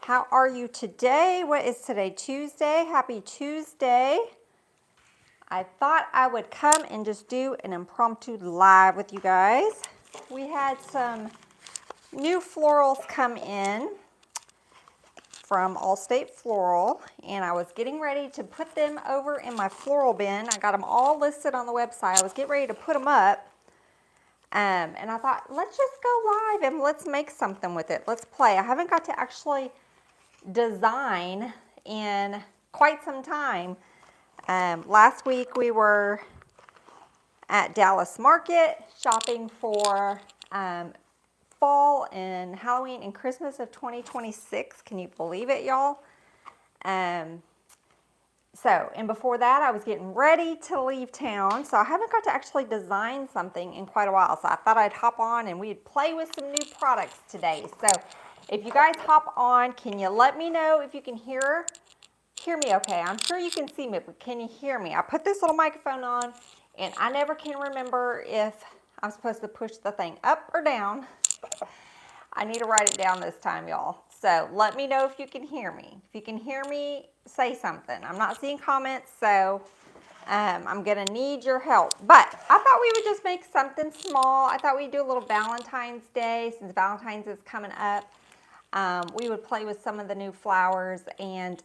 How are you today? What is today? Tuesday. Happy Tuesday. I thought I would come and just do an impromptu live with you guys. We had some new florals come in from Allstate Floral, and I was getting ready to put them over in my floral bin. I got them all listed on the website. I was getting ready to put them up. And I thought, let's just go live and let's make something with it. Let's play. I haven't got to actually design in quite some time. Last week we were at Dallas Market shopping for fall and Halloween and Christmas of 2026. Can you believe it, y'all? And before that, I was getting ready to leave town, so I haven't got to actually design something in quite a while, so I thought I'd hop on and we'd play with some new products today. So if you guys hop on, can you let me know if you can hear me okay? I'm sure you can see me, but can you hear me? I put this little microphone on, and I never can remember if I'm supposed to push the thing up or down. I need to write it down this time, y'all. So let me know if you can hear me. If you can hear me, say something. I'm not seeing comments, so I'm gonna need your help. But I thought we would just make something small. I thought we'd do a little Valentine's Day since Valentine's is coming up. We would play with some of the new flowers and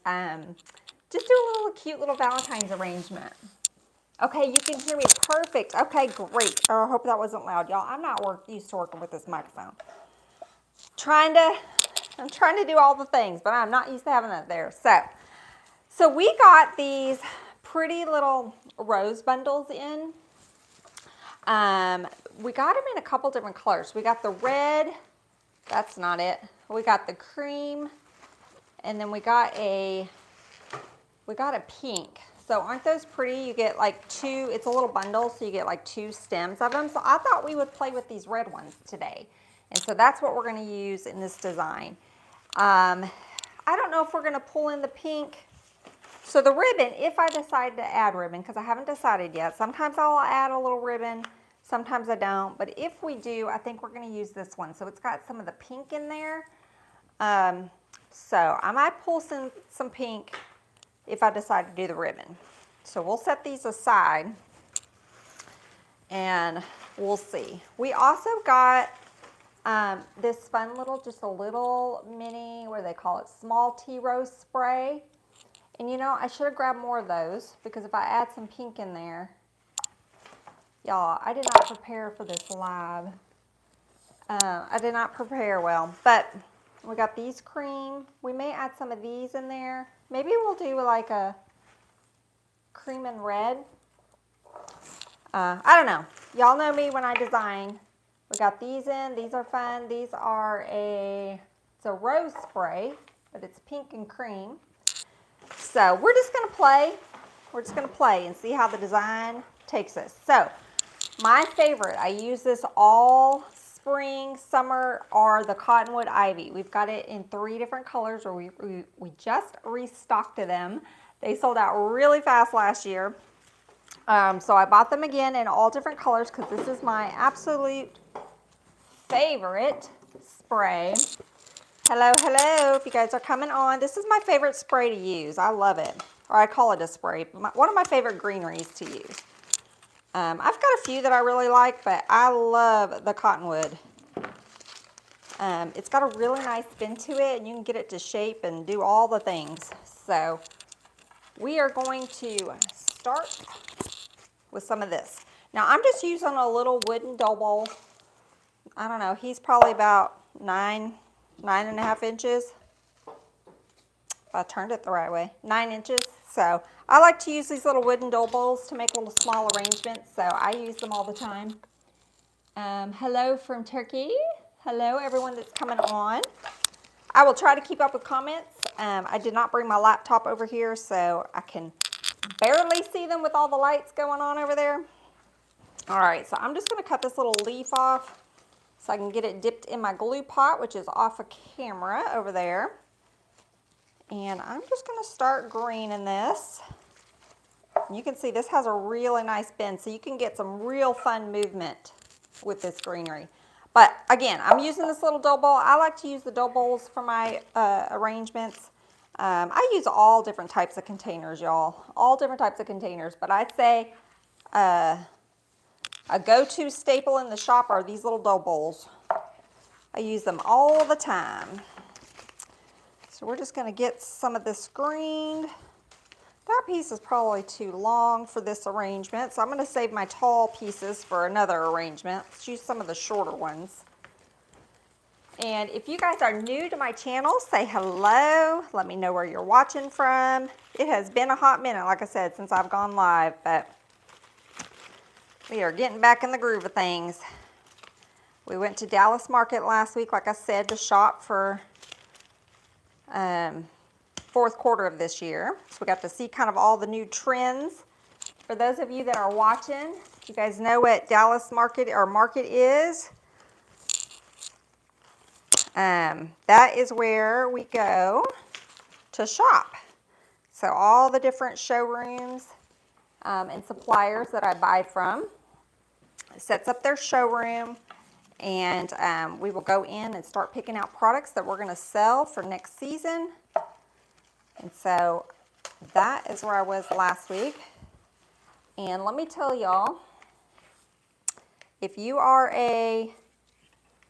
just do a little cute little Valentine's arrangement. Okay, you can hear me perfect. Okay, great. Oh, I hope that wasn't loud, y'all. I'm not used to working with this microphone. I'm trying to do all the things, but I'm not used to having it there. So we got these pretty little rose bundles in. We got them in a couple different colors. We got the red, that's not it. We got the cream, and then we got a pink. So aren't those pretty? You get like two, it's a little bundle, so you get like two stems of them. So I thought we would play with these red ones today. And so that's what we're gonna use in this design. I don't know if we're gonna pull in the pink. So the ribbon, if I decide to add ribbon, because I haven't decided yet, sometimes I'll add a little ribbon, sometimes I don't. But if we do, I think we're gonna use this one. So it's got some of the pink in there. So I might pull some pink if I decide to do the ribbon. So we'll set these aside and we'll see. We also got this fun little, just a little mini, what do they call it, small tea rose spray. And you know, I should have grabbed more of those because if I add some pink in there, y'all, I did not prepare for this live. I did not prepare well, but we got these cream. We may add some of these in there. Maybe we'll do like a cream and red. I don't know. Y'all know me when I design. We got these in. These are fun. These are it's a rose spray, but it's pink and cream. So we're just going to play. We're just going to play and see how the design takes us. So my favorite, I use this all spring, summer, are the Cottonwood Ivy. We've got it in 3 different colors, or we just restocked them. They sold out really fast last year. So I bought them again in all different colors because this is my absolute favorite spray. Hello, hello, if you guys are coming on. This is my favorite spray to use. I love it. Or I call it a spray. One of my favorite greeneries to use. I've got a few that I really like, but I love the Cottonwood. It's got a really nice spin to it, and you can get it to shape and do all the things. So we are going to start with some of this. Now I'm just using a little wooden dough bowl. I don't know, he's probably about 9.5 inches. If I turned it the right way, 9 inches. So I like to use these little wooden dough bowls to make little small arrangements. So I use them all the time. Hello from Turkey. Hello everyone that's coming on. I will try to keep up with comments. I did not bring my laptop over here, so I can barely see them with all the lights going on over there. All right, so I'm just gonna cut this little leaf off so I can get it dipped in my glue pot, which is off of camera over there. And I'm just gonna start greening this. You can see this has a really nice bend, so you can get some real fun movement with this greenery. But again, I'm using this little dough bowl. I like to use the dough bowls for my arrangements. I use all different types of containers, y'all. All different types of containers. But I'd say a go-to staple in the shop are these little dough bowls. I use them all the time. So we're just going to get some of this screened. That piece is probably too long for this arrangement, so I'm going to save my tall pieces for another arrangement. Let's use some of the shorter ones. And if you guys are new to my channel, say hello. Let me know where you're watching from. It has been a hot minute, like I said, since I've gone live, but we are getting back in the groove of things. We went to Dallas Market last week, like I said, to shop for fourth quarter of this year. So we got to see kind of all the new trends. For those of you that are watching, you guys know what Dallas Market is. That is where we go to shop. So all the different showrooms and suppliers that I buy from sets up their showroom, and we will go in and start picking out products that we're going to sell for next season. And so that is where I was last week. And let me tell y'all, if you are a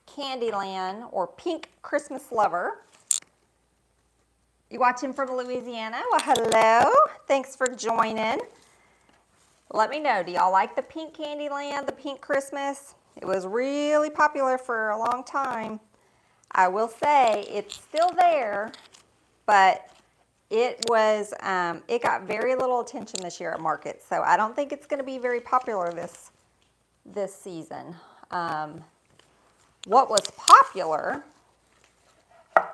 Candyland or pink Christmas lover, you watching from Louisiana? Well, hello. Thanks for joining. Let me know, do y'all like the pink Candyland, the pink Christmas? It was really popular for a long time. I will say it's still there, but it got very little attention this year at market, so I don't think it's going to be very popular this season. What was popular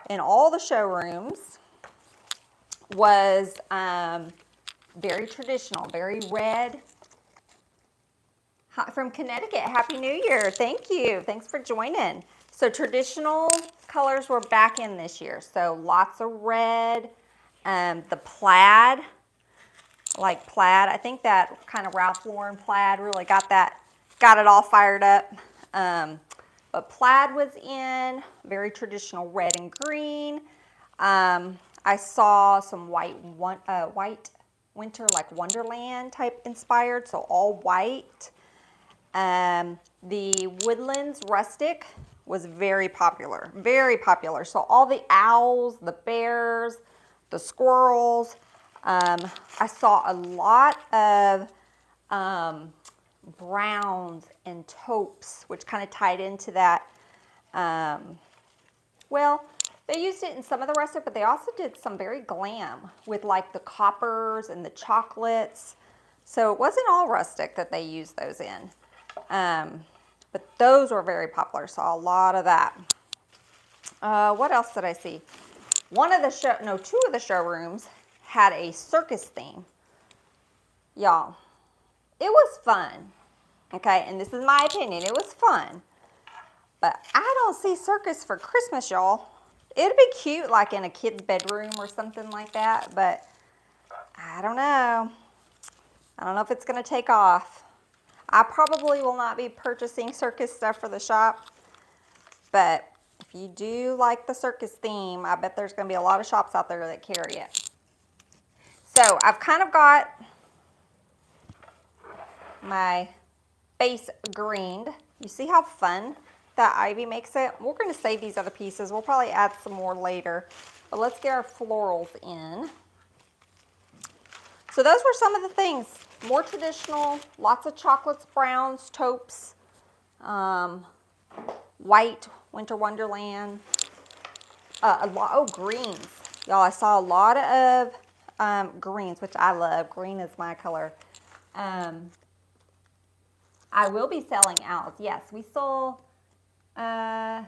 in all the showrooms was very traditional, very red. Hi, from Connecticut, Happy New Year. Thank you. Thanks for joining. So traditional colors were back in this year. So lots of red. The plaid, like plaid. I think that kind of Ralph Lauren plaid really got it all fired up. But plaid was in, very traditional red and green. I saw some white winter, like Wonderland type inspired, so all white. The Woodlands Rustic was very popular, very popular. So all the owls, the bears, the squirrels. I saw a lot of browns and taupes, which kind of tied into that. Well, they used it in some of the rustic, but they also did some very glam with like the coppers and the chocolates. So it wasn't all rustic that they used those in. But those were very popular. Saw a lot of that. What else did I see? Two of the showrooms had a circus theme. Y'all, it was fun. Okay, and this is my opinion. It was fun. But I don't see circus for Christmas, y'all. It'd be cute like in a kid's bedroom or something like that, but I don't know. I don't know if it's going to take off. I probably will not be purchasing circus stuff for the shop, but if you do like the circus theme, I bet there's going to be a lot of shops out there that carry it. So I've kind of got my base greened. You see how fun that ivy makes it? We're going to save these other pieces. We'll probably add some more later, but let's get our florals in. So those were some of the things. More traditional, lots of chocolates, browns, taupes, white, Winter Wonderland, greens. Y'all, I saw a lot of greens, which I love. Green is my color. I will be selling owls. Yes, we sold, the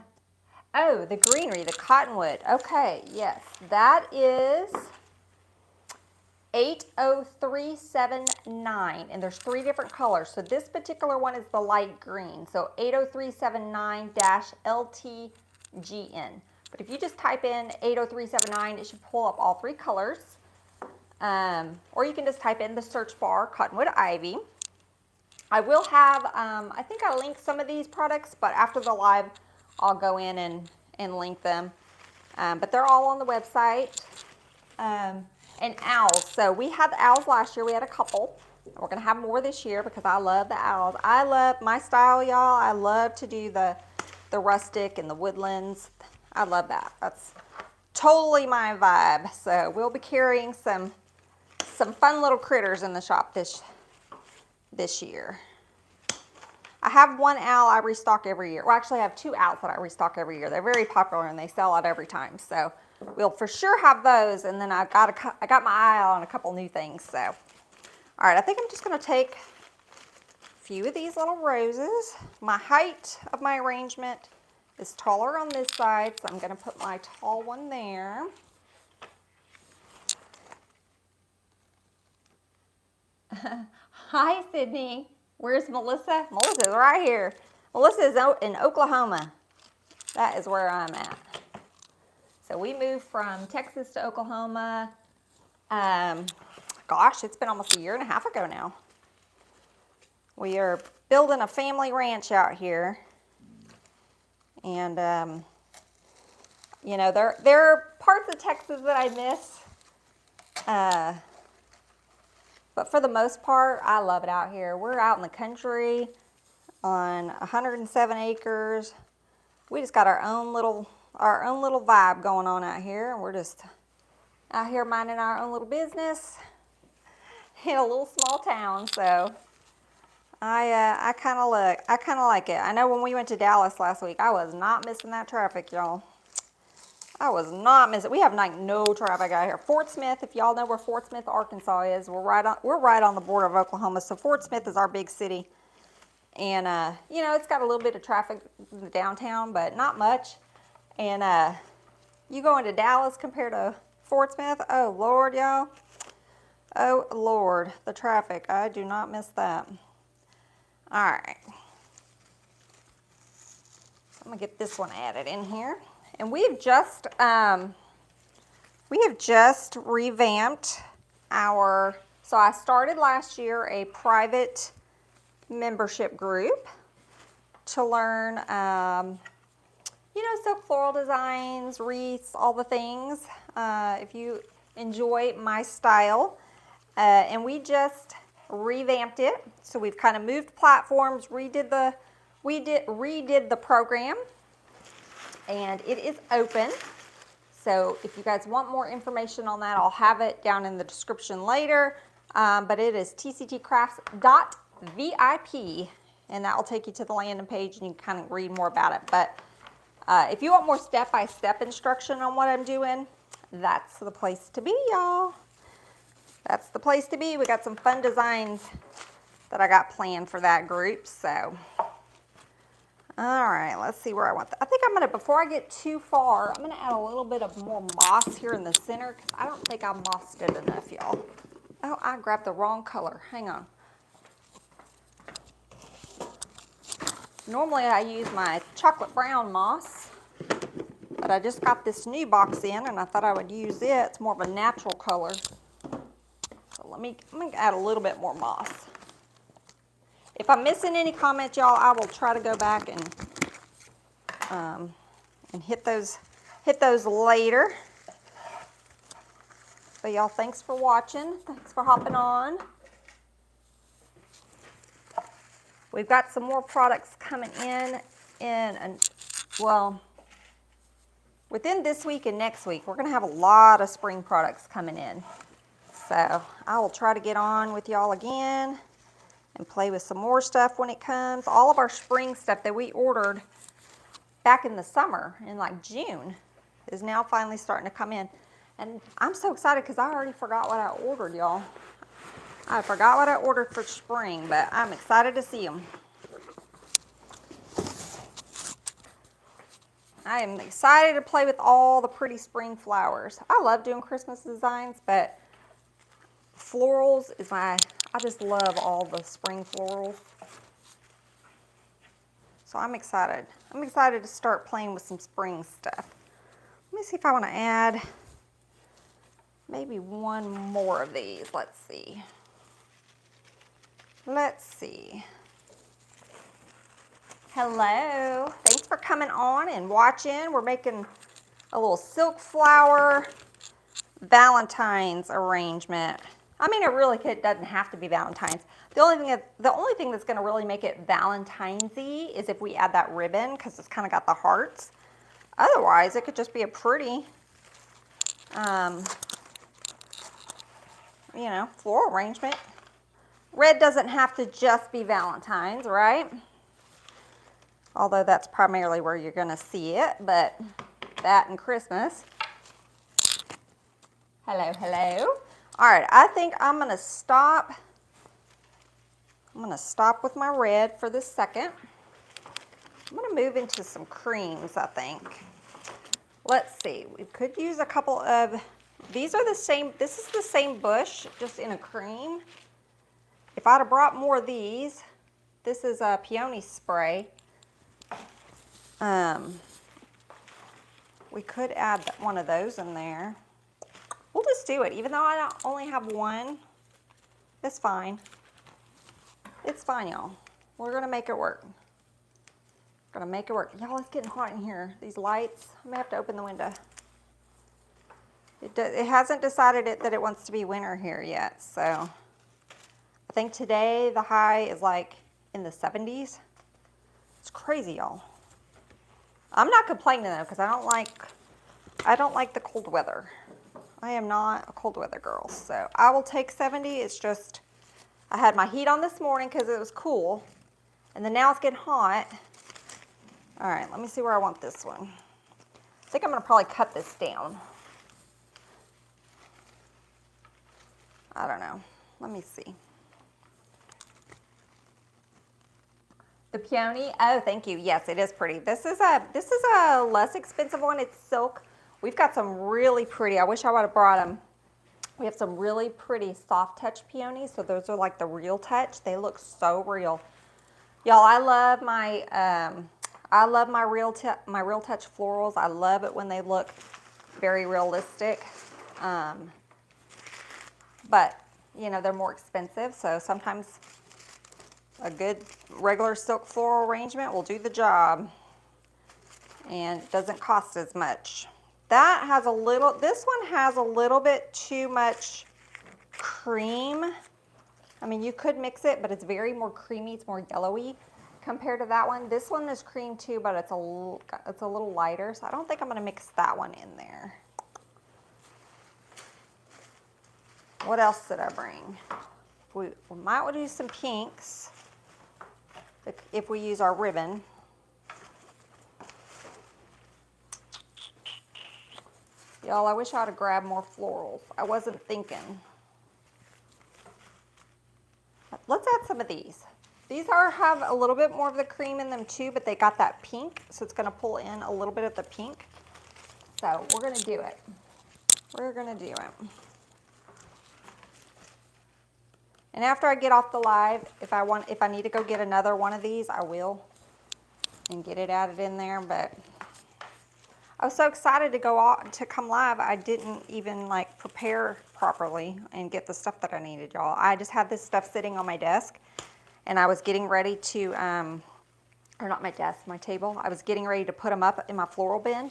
greenery, the cottonwood. Okay, yes, that is 80379, and there's 3 different colors. So this particular one is the light green. So 80379-LTGN. But if you just type in 80379, it should pull up all 3 colors. Or you can just type in the search bar, cottonwood ivy. I will have, I think I linked some of these products, but after the live, I'll go in and link them. But they're all on the website. And owls. So we had the owls last year. We had a couple. We're going to have more this year because I love the owls. I love my style, y'all. I love to do the rustic and the woodlands. I love that. That's totally my vibe. So we'll be carrying some fun little critters in the shop this year. I have one owl I restock every year. Well, actually I have two owls that I restock every year. They're very popular and they sell out every time. So we'll for sure have those. And then I got my eye on a couple new things. So, all right, I think I'm just going to take a few of these little roses. My height of my arrangement is taller on this side, so I'm going to put my tall one there. Hi, Sydney. Where's Melissa? Melissa's right here. Melissa is in Oklahoma. That is where I'm at. So we moved from Texas to Oklahoma. Gosh, it's been almost a year and a half ago now. We are building a family ranch out here. And, you know, there are parts of Texas that I miss. But for the most part, I love it out here. We're out in the country on 107 acres. We just got our own little vibe going on out here. We're just out here minding our own little business in a little small town. So I kind of like it. I know when we went to Dallas last week, I was not missing that traffic, y'all. I was not missing. We have like no traffic out here. Fort Smith, if y'all know where Fort Smith, Arkansas is, we're right on the border of Oklahoma. So Fort Smith is our big city, and you know, it's got a little bit of traffic downtown, but not much. And you go into Dallas compared to Fort Smith, oh Lord, y'all. Oh Lord, the traffic. I do not miss that. All right. So I'm gonna get this one added in here. And we have just revamped our, so I started last year a private membership group to learn, you know, silk floral designs, wreaths, all the things, if you enjoy my style. And we just revamped it. So we've kind of moved platforms, redid the program. And it is open. So if you guys want more information on that, I'll have it down in the description later. But it is tctcrafts.vip, and that will take you to the landing page and you can kind of read more about it. But if you want more step-by-step instruction on what I'm doing, that's the place to be, y'all. That's the place to be. We got some fun designs that I got planned for that group. So. All right, let's see where I want that. I think I'm gonna, before I get too far, I'm gonna add a little bit of more moss here in the center because I don't think I mossed it enough, y'all. Oh, I grabbed the wrong color. Hang on. Normally I use my chocolate brown moss, but I just got this new box in and I thought I would use it. It's more of a natural color. So I'm gonna add a little bit more moss. If I'm missing any comments, y'all, I will try to go back and hit those later. But y'all, thanks for watching. Thanks for hopping on. We've got some more products coming in well, within this week and next week, we're gonna have a lot of spring products coming in. So I will try to get on with y'all again and play with some more stuff when it comes. All of our spring stuff that we ordered back in the summer, in like June, is now finally starting to come in. And I'm so excited because I already forgot what I ordered, y'all. I forgot what I ordered for spring, but I'm excited to see them. I am excited to play with all the pretty spring flowers. I love doing Christmas designs, but florals is I just love all the spring florals. So I'm excited. I'm excited to start playing with some spring stuff. Let me see if I want to add maybe one more of these. Let's see. Let's see. Hello. Thanks for coming on and watching. We're making a little silk flower Valentine's arrangement. I mean, it really doesn't have to be Valentine's. The only thing that's going to really make it Valentine's-y is if we add that ribbon, because it's kind of got the hearts. Otherwise, it could just be a pretty, you know, floral arrangement. Red doesn't have to just be Valentine's, right? Although that's primarily where you're going to see it, but that and Christmas. Hello, hello. All right, I think I'm going to stop. I'm going to stop with my red for this second. I'm going to move into some creams, I think. Let's see. We could use a couple of, these are the same, this is the same bush, just in a cream. If I'd have brought more of these, this is a peony spray. We could add one of those in there. We'll just do it. Even though I only have one, it's fine. It's fine, y'all. We're going to make it work. Gonna make it work. Y'all, it's getting hot in here. These lights, I may have to open the window. It hasn't decided that it wants to be winter here yet, so I think today the high is like in the 70s. It's crazy, y'all. I'm not complaining though, because I don't like the cold weather. I am not a cold weather girl, so I will take 70. It's just I had my heat on this morning because it was cool, and then now it's getting hot. All right, let me see where I want this one. I think I'm gonna probably cut this down. I don't know. Let me see. The peony. Oh, thank you. Yes, it is pretty. This is a less expensive one. It's silk. We've got some really pretty. I wish I would have brought them. We have some really pretty soft touch peonies. So those are like the real touch. They look so real. Y'all, I love my real touch florals. I love it when they look very realistic. But, you know, they're more expensive, so sometimes a good regular silk floral arrangement will do the job, and it doesn't cost as much. That has a little, this one has a little bit too much cream. I mean, you could mix it, but it's very more creamy, it's more yellowy compared to that one. This one is cream too, but it's a little lighter, so I don't think I'm gonna mix that one in there. What else did I bring? We might do some pinks if we use our ribbon. Y'all, I wish I would have grabbed more florals. I wasn't thinking. Let's add some of these. These have a little bit more of the cream in them too, but they got that pink, so it's gonna pull in a little bit of the pink. So we're gonna do it. We're gonna do it. And after I get off the live, if I need to go get another one of these, I will and get it added in there. But I was so excited to come live, I didn't even like prepare properly and get the stuff that I needed, y'all. I just had this stuff sitting on my desk, and I was getting ready to, or not my desk, my table. I was getting ready to put them up in my floral bin.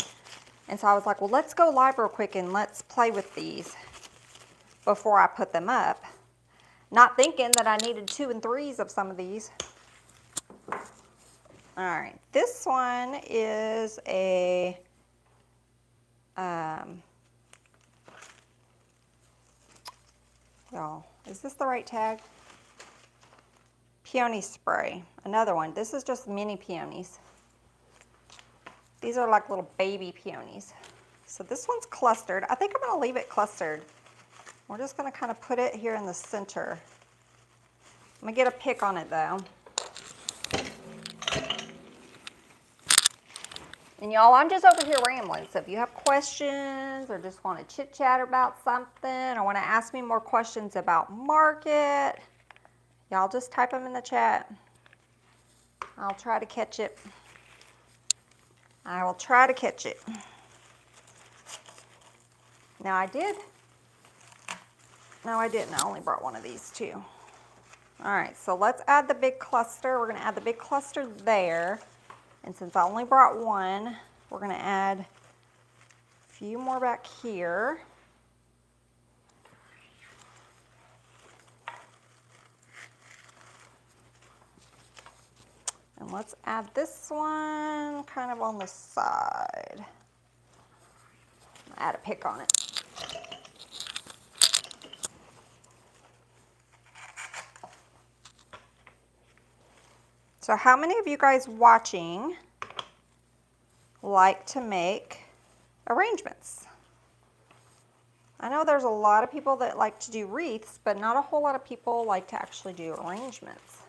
And so I was like, well, let's go live real quick and let's play with these before I put them up. Not thinking that I needed 2 and 3s of some of these. All right, this one is a, y'all, is this the right tag? Peony spray, another one. This is just mini peonies. These are like little baby peonies. So this one's clustered. I think I'm gonna leave it clustered. We're just gonna kind of put it here in the center. I'm gonna get a pick on it though. And y'all, I'm just over here rambling. So if you have questions or just want to chit chat about something or want to ask me more questions about market, y'all just type them in the chat. I'll try to catch it. I will try to catch it. Now I did. No, I didn't. I only brought one of these too. All right, so let's add the big cluster. We're gonna add the big cluster there. And since I only brought one, we're gonna add a few more back here. And let's add this one kind of on the side. Add a pick on it. So how many of you guys watching like to make arrangements? I know there's a lot of people that like to do wreaths, but not a whole lot of people like to actually do arrangements.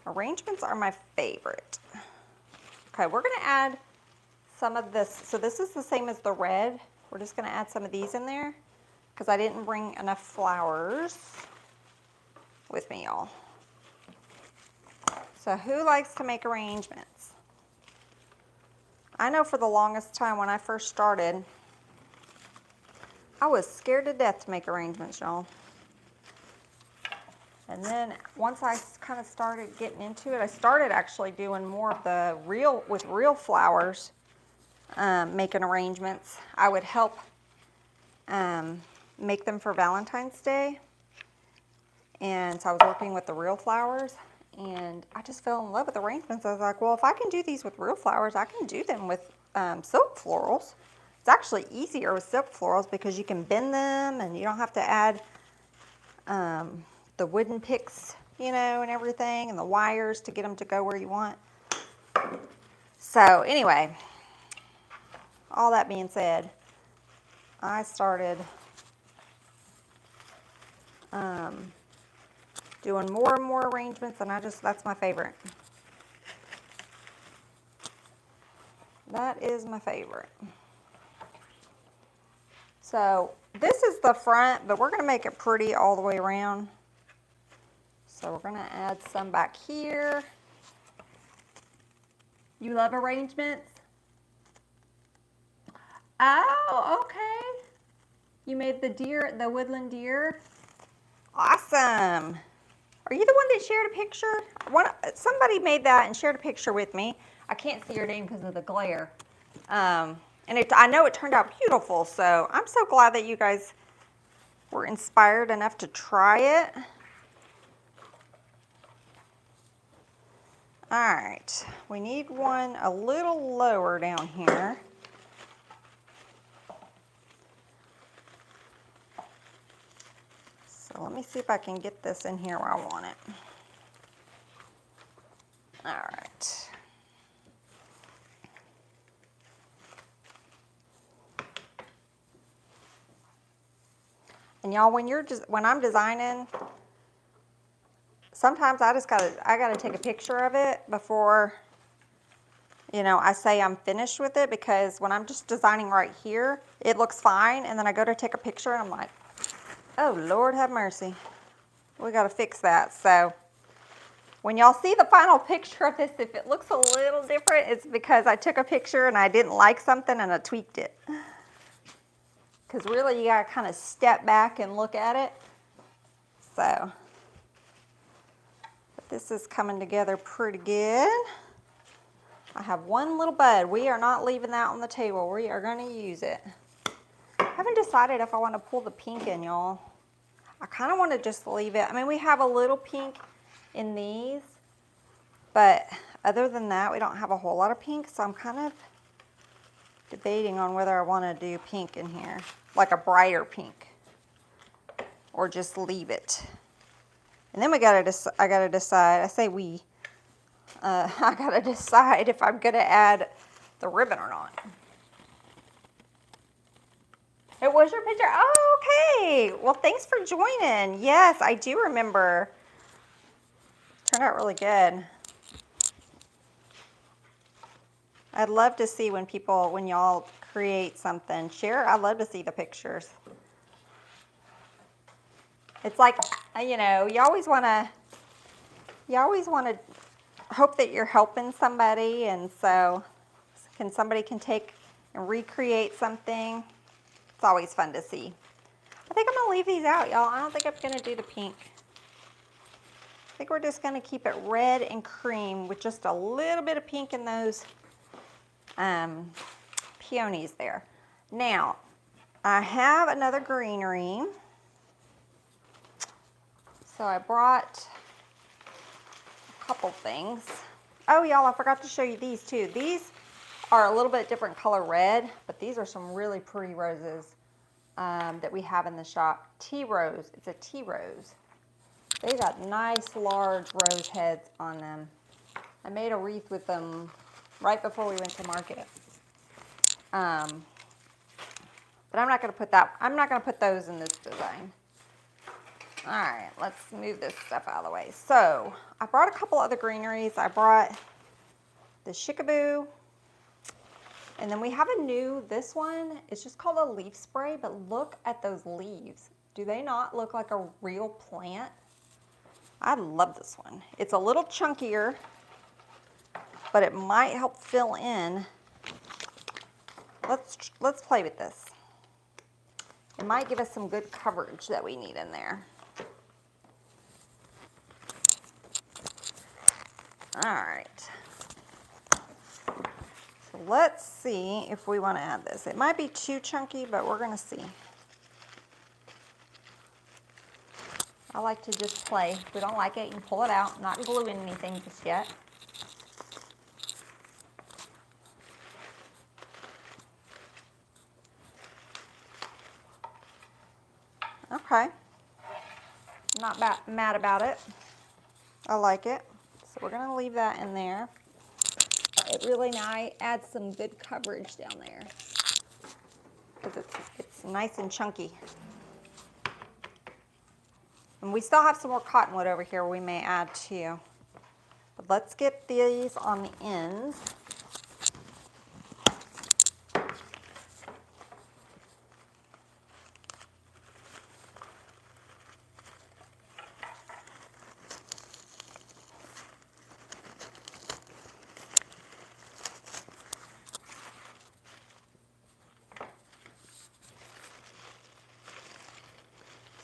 Arrangements are my favorite. Okay, we're gonna add some of this. So this is the same as the red. We're just gonna add some of these in there because I didn't bring enough flowers with me, y'all. So who likes to make arrangements? I know for the longest time when I first started, I was scared to death to make arrangements, y'all. And then once I kind of started getting into it, I started actually doing more of the with real flowers, making arrangements. I would help make them for Valentine's Day. And so I was working with the real flowers. And I just fell in love with arrangements. I was like, well, if I can do these with real flowers, I can do them with silk florals. It's actually easier with silk florals because you can bend them and you don't have to add the wooden picks, you know, and everything, and the wires to get them to go where you want. So anyway, all that being said, I started doing more and more arrangements, and that's my favorite. That is my favorite. So this is the front, but we're gonna make it pretty all the way around. So we're gonna add some back here. You love arrangements? Oh, okay. You made the deer, the woodland deer? Awesome. Are you the one that shared a picture? Somebody made that and shared a picture with me. I can't see your name because of the glare. And I know it turned out beautiful, so I'm so glad that you guys were inspired enough to try it. All right, we need one a little lower down here. So let me see if I can get this in here where I want it. All right. And y'all, when I'm designing, sometimes I gotta take a picture of it before, you know, I say I'm finished with it, because when I'm just designing right here, it looks fine, and then I go to take a picture and I'm like, oh Lord have mercy, we gotta fix that. So when y'all see the final picture of this, if it looks a little different, it's because I took a picture and I didn't like something and I tweaked it. Because really you gotta kind of step back and look at it. So, but this is coming together pretty good. I have one little bud. We are not leaving that on the table. We are gonna use it. I haven't decided if I want to pull the pink in, y'all. I kind of want to just leave it. I mean, we have a little pink in these, but other than that, we don't have a whole lot of pink, so I'm kind of debating on whether I want to do pink in here, like a brighter pink, or just leave it. And then I gotta decide, I say we, I gotta decide if I'm gonna add the ribbon or not. It was your picture? Oh, okay. Well, thanks for joining. Yes, I do remember. Turned out really good. I'd love to see when y'all create something. Share, I'd love to see the pictures. It's like, you know, you always want to hope that you're helping somebody, and so somebody can take and recreate something. It's always fun to see. I think I'm gonna leave these out, y'all. I don't think I'm gonna do the pink. I think we're just going to keep it red and cream with just a little bit of pink in those peonies there. Now, I have another greenery. So I brought a couple things. Oh, y'all, I forgot to show you these too. These are a little bit different color red, but these are some really pretty roses that we have in the shop. Tea rose. It's a tea rose. They got nice large rose heads on them. I made a wreath with them right before we went to market. But I'm not going to put that. I'm not going to put those in this design. All right, let's move this stuff out of the way. So I brought a couple other greeneries. I brought the Chickaboo, and then we have a new. This one is just called a leaf spray, but look at those leaves. Do they not look like a real plant? I love this one. It's a little chunkier, but it might help fill in. Let's play with this. It might give us some good coverage that we need in there. All right. So let's see if we want to add this. It might be too chunky, but we're going to see. I like to just play. If we don't like it, you can pull it out. I'm not gluing anything just yet. Okay. Not mad about it. I like it. So we're going to leave that in there. It really adds some good coverage down there because it's nice and chunky. And we still have some more cottonwood over here we may add too. But let's get these on the ends.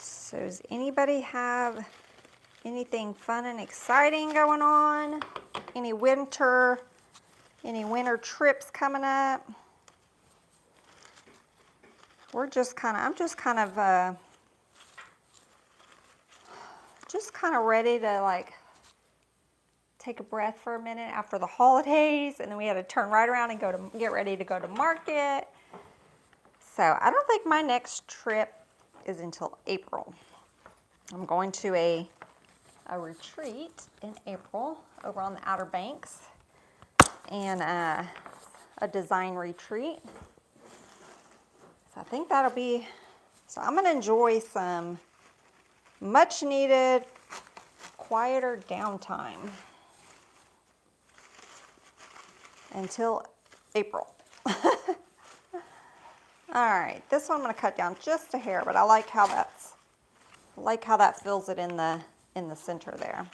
So does anybody have anything fun and exciting going on? Any winter trips coming up? I'm just kind of ready to like take a breath for a minute after the holidays, and then we had to turn right around and get ready to go to market. So I don't think my next trip is until April. I'm going to a retreat in April over on the Outer Banks, and a design retreat. So I think that'll be, so I'm going to enjoy some much needed quieter downtime until April. All right, this one I'm going to cut down just a hair, but I like how that fills it in the center there.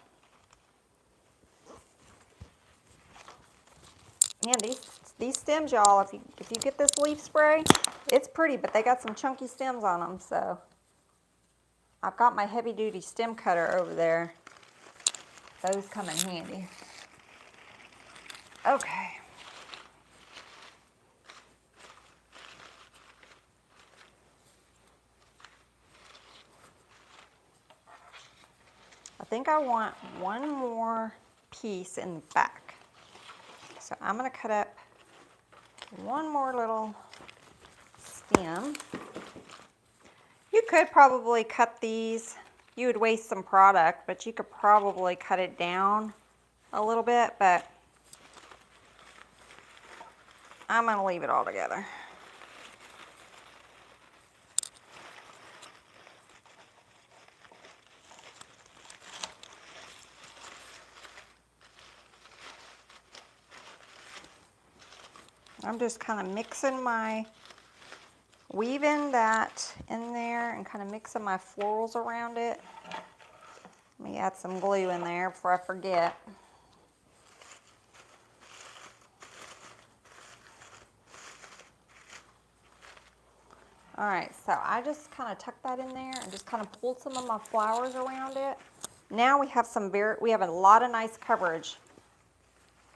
Man, these stems, y'all, if you get this leaf spray, it's pretty, but they got some chunky stems on them, so I've got my heavy duty stem cutter over there. Those come in handy. Okay. I think I want one more piece in the back. So I'm going to cut up one more little stem. You could probably cut these. You would waste some product, but you could probably cut it down a little bit, but I'm going to leave it all together. I'm just kind of weaving that in there and kind of mixing my florals around it. Let me add some glue in there before I forget. All right, so I just kind of tuck that in there and just kind of pull some of my flowers around it. Now we have we have a lot of nice coverage.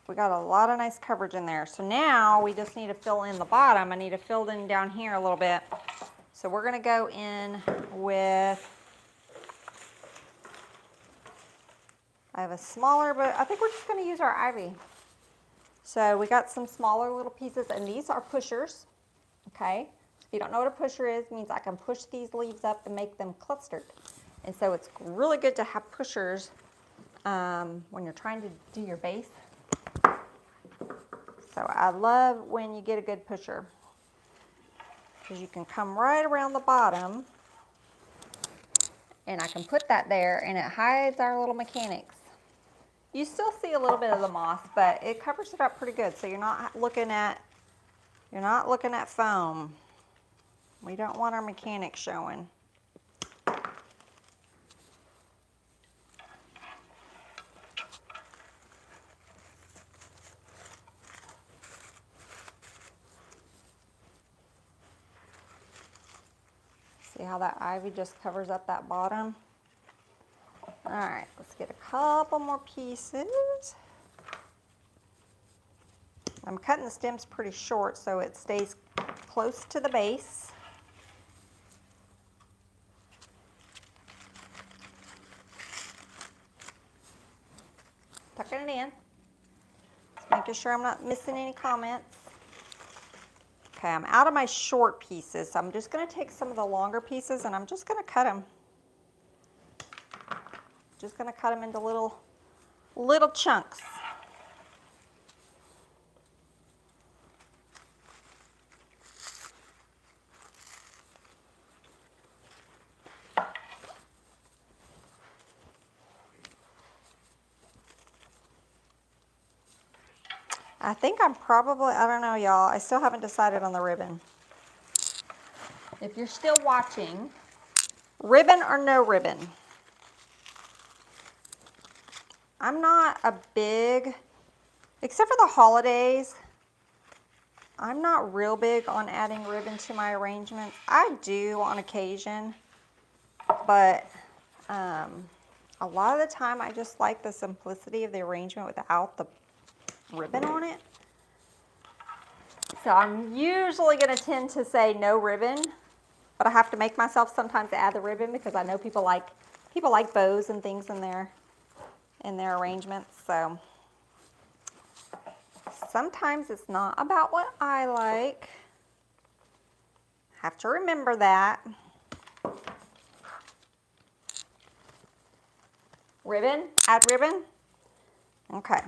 We got a lot of nice coverage in there. So now we just need to fill in the bottom. I need to fill in down here a little bit. So we're gonna go in with, I have a smaller, but I think we're just gonna use our ivy. So we got some smaller little pieces, and these are pushers, okay? If you don't know what a pusher is, it means I can push these leaves up and make them clustered. And so it's really good to have pushers when you're trying to do your base. So I love when you get a good pusher, because you can come right around the bottom, and I can put that there, and it hides our little mechanics. You still see a little bit of the moss, but it covers it up pretty good, so you're not looking at foam. We don't want our mechanics showing. See how that ivy just covers up that bottom? All right, let's get a couple more pieces. I'm cutting the stems pretty short so it stays close to the base. Tucking it in. Just making sure I'm not missing any comments. Okay, I'm out of my short pieces, so I'm just going to take some of the longer pieces and I'm just going to cut them. Just going to cut them into little chunks. I think I'm probably, I don't know y'all, I still haven't decided on the ribbon. If you're still watching, ribbon or no ribbon? I'm not a big, except for the holidays, I'm not real big on adding ribbon to my arrangements. I do on occasion, but a lot of the time I just like the simplicity of the arrangement without the ribbon on it. So I'm usually going to tend to say no ribbon, but I have to make myself sometimes add the ribbon because I know people like bows and things in their arrangements. So sometimes it's not about what I like. Have to remember that. Ribbon, add ribbon. Okay.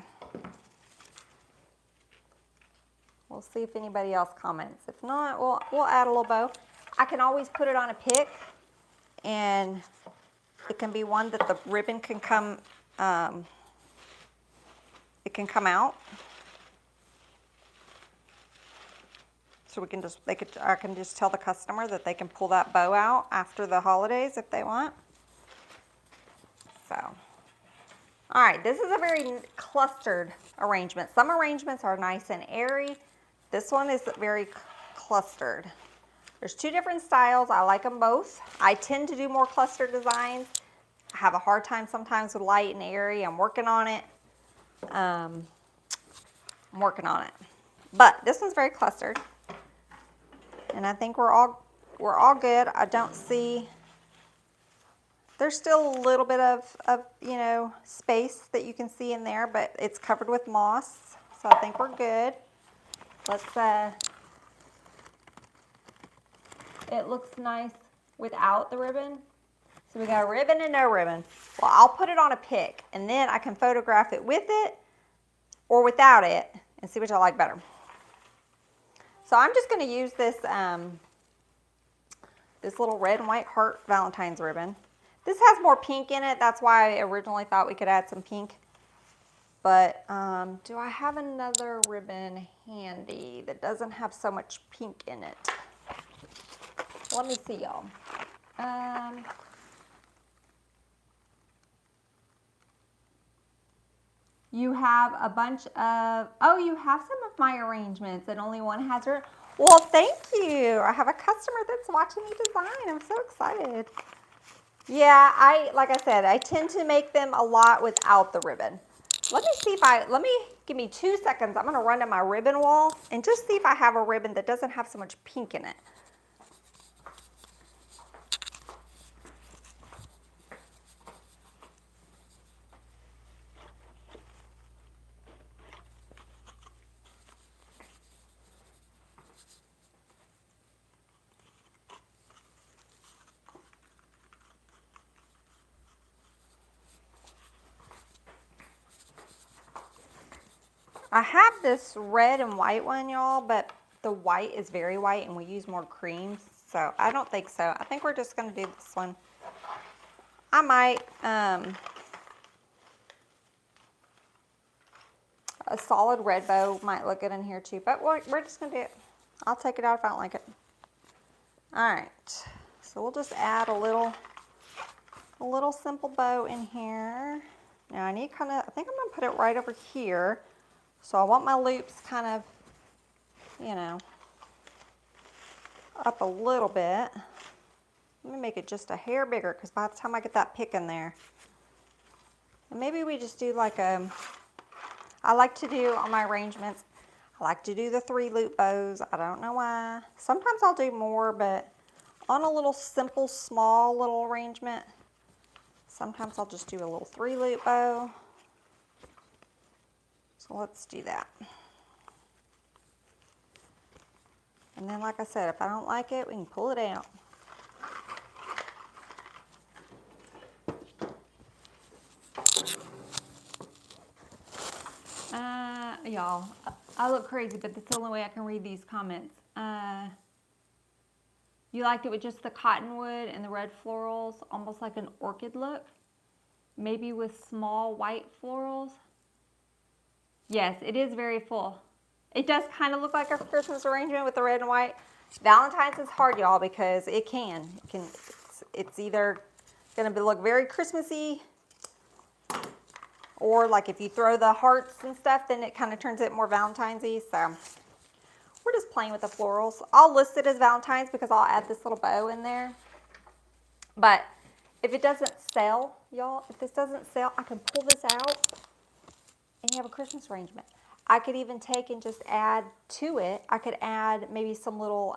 We'll see if anybody else comments. If not, we'll add a little bow. I can always put it on a pick, and it can be one that the ribbon can come, it can come out. So we can I can just tell the customer that they can pull that bow out after the holidays if they want. So, all right, this is a very clustered arrangement. Some arrangements are nice and airy. This one is very clustered. There's two different styles. I like them both. I tend to do more clustered designs. I have a hard time sometimes with light and airy. I'm working on it. But this one's very clustered. And I think we're all good. I don't see, there's still a little bit of you know, space that you can see in there, but it's covered with moss. So I think we're good. Let's, it looks nice without the ribbon. So we got a ribbon and no ribbon. Well, I'll put it on a pick and then I can photograph it with it or without it and see which I like better. So I'm just going to use this, this little red and white heart Valentine's ribbon. This has more pink in it. That's why I originally thought we could add some pink. But do I have another ribbon handy that doesn't have so much pink in it? Let me see, y'all. You have a bunch of, oh, you have some of my arrangements and only one has her. Well, thank you. I have a customer that's watching me design. I'm so excited. Yeah, like I said, I tend to make them a lot without the ribbon. Let me see if give me 2 seconds. I'm gonna run to my ribbon wall and just see if I have a ribbon that doesn't have so much pink in it. I have this red and white one, y'all, but the white is very white and we use more creams, so I don't think so. I think we're just gonna do this one. I might, a solid red bow might look good in here too, but we're just gonna do it. I'll take it out if I don't like it. All right, so we'll just add a little simple bow in here. Now I need I think I'm gonna put it right over here. So I want my loops kind of, you know, up a little bit. Let me make it just a hair bigger because by the time I get that pick in there. And maybe we just do like I like to do on my arrangements, I like to do the 3 loop bows. I don't know why. Sometimes I'll do more, but on a little simple, small little arrangement, sometimes I'll just do a little 3 loop bow. So let's do that. And then like I said, if I don't like it, we can pull it out. Y'all, I look crazy, but that's the only way I can read these comments. You liked it with just the cottonwood and the red florals, almost like an orchid look. Maybe with small white florals. Yes, it is very full. It does kind of look like a Christmas arrangement with the red and white. Valentine's is hard, y'all, because it's either going to look very Christmassy, or like if you throw the hearts and stuff, then it kind of turns it more Valentine's-y. So we're just playing with the florals. I'll list it as Valentine's because I'll add this little bow in there. But if it doesn't sell, y'all, if this doesn't sell, I can pull this out and you have a Christmas arrangement. I could even take and just add to it. I could add maybe some little,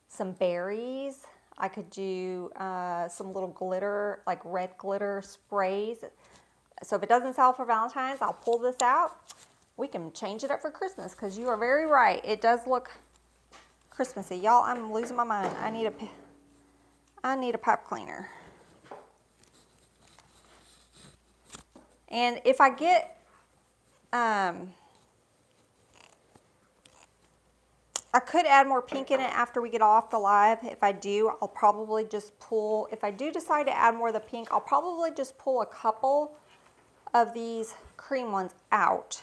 some berries. I could do some little glitter, like red glitter sprays. So if it doesn't sell for Valentine's, I'll pull this out. We can change it up for Christmas because you are very right. It does look Christmassy. Y'all, I'm losing my mind. I need a pipe cleaner. And if I get, I could add more pink in it after we get off the live. If I do, I'll probably just pull, if I do decide to add more of the pink, I'll probably just pull a couple of these cream ones out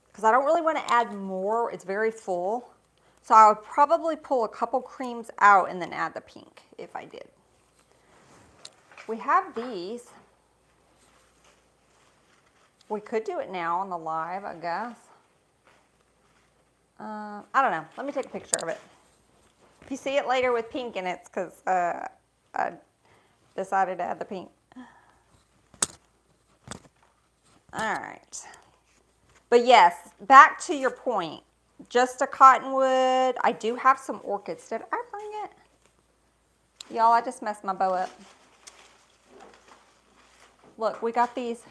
because I don't really want to add more. It's very full. So I would probably pull a couple creams out and then add the pink if I did. We have these. We could do it now on the live, I guess. I don't know. Let me take a picture of it. If you see it later with pink in it, it's because I decided to add the pink. All right. But yes, back to your point. Just a cottonwood. I do have some orchids. Did I bring it? Y'all, I just messed my bow up. Look, we got these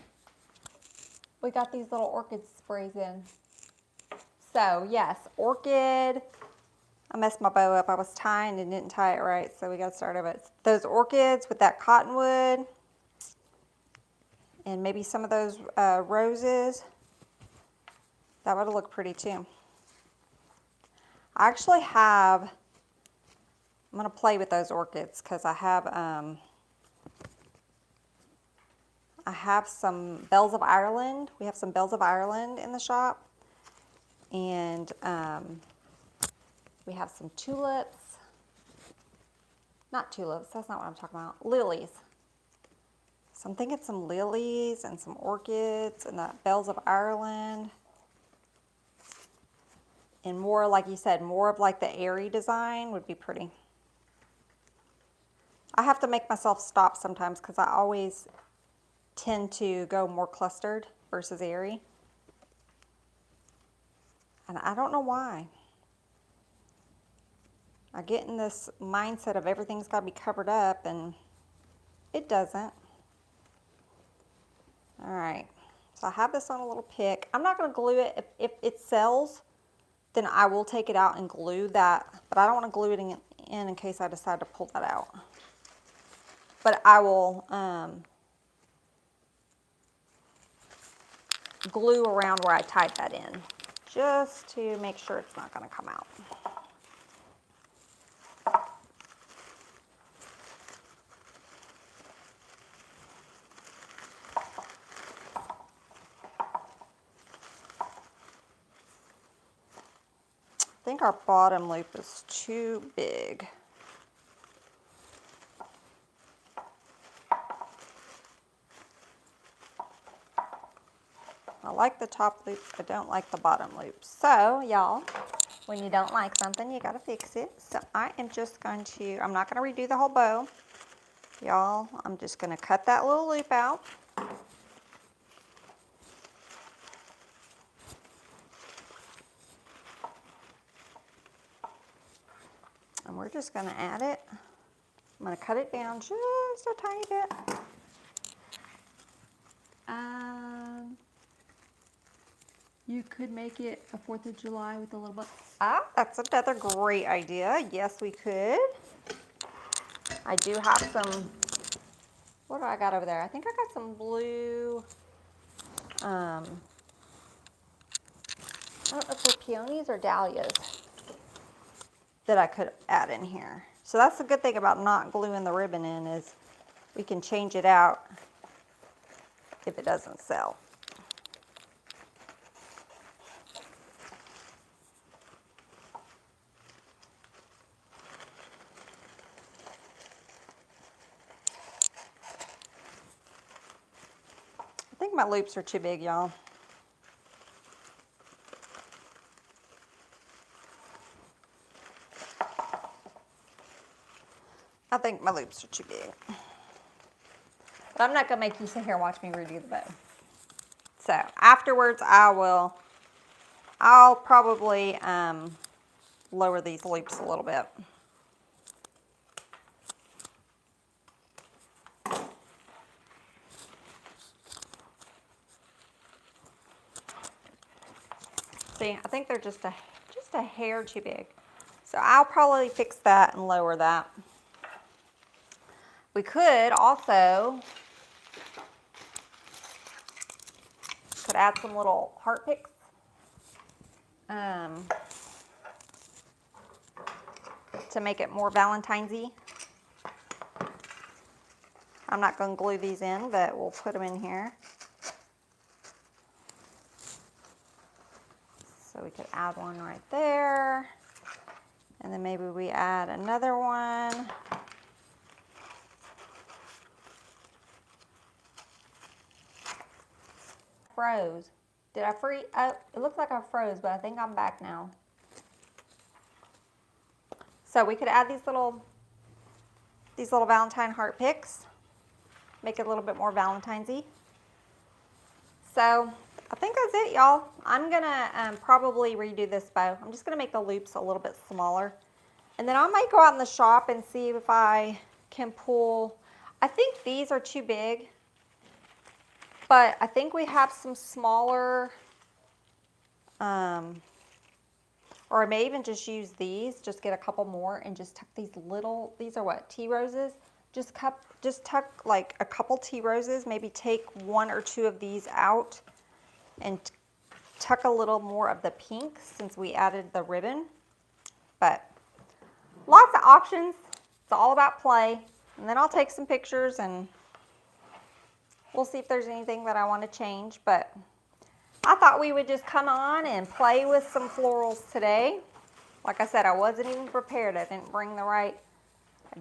little orchid sprays in. So yes, orchid. I messed my bow up. I was tying and didn't tie it right, so we got to start over. Those orchids with that cottonwood and maybe some of those roses. That would look pretty too. I actually have, I'm going to play with those orchids because I have some Bells of Ireland. We have some Bells of Ireland in the shop. And we have some tulips. Not tulips, that's not what I'm talking about. Lilies. So I'm thinking some lilies and some orchids and the Bells of Ireland. And more, like you said, more of like the airy design would be pretty. I have to make myself stop sometimes because I always tend to go more clustered versus airy. And I don't know why. I get in this mindset of everything's got to be covered up, and it doesn't. All right, so I have this on a little pick. I'm not going to glue it. If it sells, then I will take it out and glue that, but I don't want to glue it in case I decide to pull that out. But I will glue around where I tied that in, just to make sure it's not going to come out. I think our bottom loop is too big. I like the top loop, I don't like the bottom loop. So, y'all, when you don't like something, you gotta fix it. So I am just going to, I'm not gonna redo the whole bow. Y'all, I'm just gonna cut that little loop out. And we're just gonna add it. I'm gonna cut it down just a tiny bit. You could make it a 4th of July with a little bit. Ah, that's another great idea. Yes, we could. I do have some, what do I got over there? I think I got some blue, I don't know if they're peonies or dahlias that I could add in here. So that's the good thing about not gluing the ribbon in, is we can change it out if it doesn't sell. I think my loops are too big, y'all. I think my loops are too big. But I'm not gonna make you sit here and watch me redo the bow. So afterwards I'll probably lower these loops a little bit. See, I think they're just a hair too big. So I'll probably fix that and lower that. We could also add some little heart picks. To make it more Valentine's-y. I'm not going to glue these in, but we'll put them in here. So we could add one right there. And then maybe we add another one. Froze. Did I freeze? Oh, it looks like I froze, but I think I'm back now. So we could add these little Valentine heart picks. Make it a little bit more Valentine's-y. So I think that's it, y'all. I'm gonna probably redo this bow. I'm just gonna make the loops a little bit smaller. And then I might go out in the shop and see if I can pull, I think these are too big, but I think we have some smaller, or I may even just use these, just get a couple more and just tuck these little, these are what, tea roses? Just tuck like a couple tea roses, maybe take 1 or 2 of these out and tuck a little more of the pink since we added the ribbon. But lots of options. It's all about play. And then I'll take some pictures and we'll see if there's anything that I want to change. But I thought we would just come on and play with some florals today. Like I said, I wasn't even prepared. I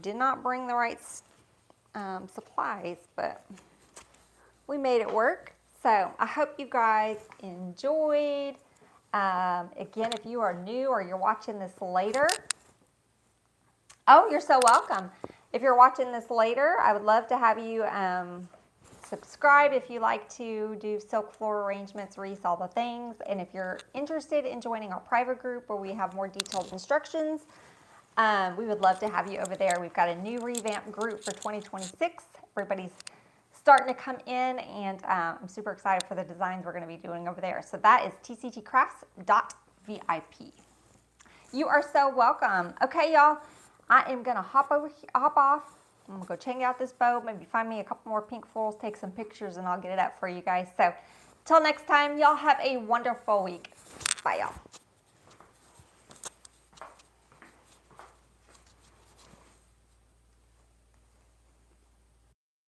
did not bring the right supplies, but we made it work. So I hope you guys enjoyed. Again, if you are new or you're watching this later, oh, you're so welcome. If you're watching this later, I would love to have you subscribe if you like to do silk floral arrangements, wreaths, all the things. And if you're interested in joining our private group where we have more detailed instructions, we would love to have you over there. We've got a new revamped group for 2026. Everybody's starting to come in, and I'm super excited for the designs we're going to be doing over there. So that is tctcrafts.vip. You are so welcome. Okay, y'all, I am going to hop off. I'm going to go check out this bow, maybe find me a couple more pink florals, take some pictures, and I'll get it up for you guys. So, till next time, y'all have a wonderful week. Bye, y'all.